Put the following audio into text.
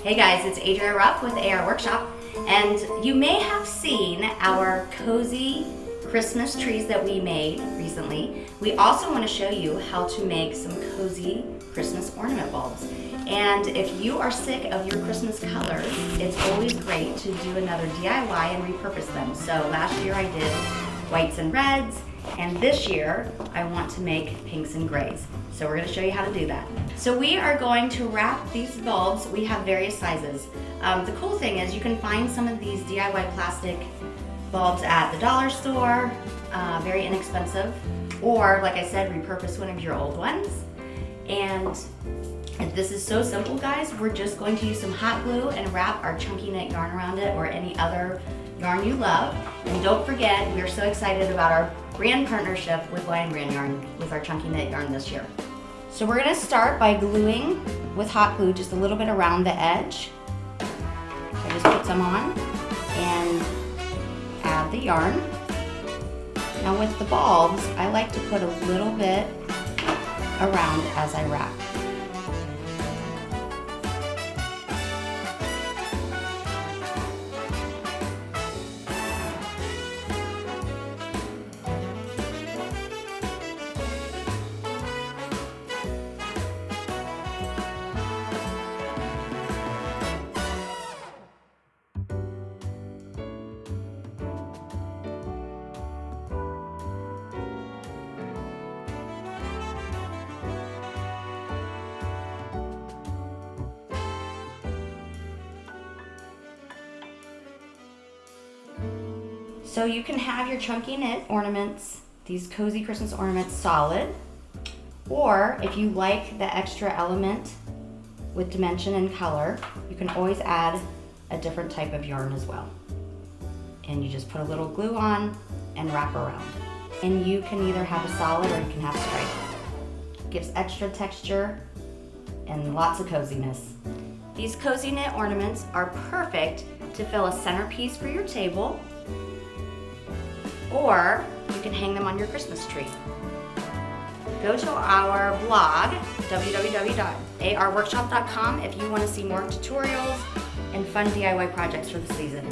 Hey guys, it's Adria Ruff with AR Workshop, and you may have seen our cozy Christmas trees that we made recently. We also want to show you how to make some cozy Christmas ornament bulbs. And if you are sick of your Christmas colors, it's always great to do another DIY and repurpose them. So last year I did whites and reds, and this year I want to make pinks and grays. So we're going to show you how to do that. So we are going to wrap these bulbs. We have various sizes. The cool thing is you can find some of these DIY plastic bulbs at the dollar store, very inexpensive, or like I said, repurpose one of your old ones. And this is so simple, guys. We're just going to use some hot glue and wrap our chunky knit yarn around it, or any other yarn you love. And don't forget, we're so excited about our brand partnership with Lion Brand Yarn with our chunky knit yarn this year. So we're gonna start by gluing with hot glue just a little bit around the edge. So I just put some on and add the yarn. Now with the bulbs, I like to put a little bit around as I wrap. So you can have your chunky knit ornaments, these cozy Christmas ornaments, solid, or if you like the extra element with dimension and color, you can always add a different type of yarn as well. And you just put a little glue on and wrap around. And you can either have a solid or you can have stripe. Gives extra texture and lots of coziness. These cozy knit ornaments are perfect to fill a centerpiece for your table, or you can hang them on your Christmas tree. Go to our blog, www.arworkshop.com, if you want to see more tutorials and fun DIY projects for the season.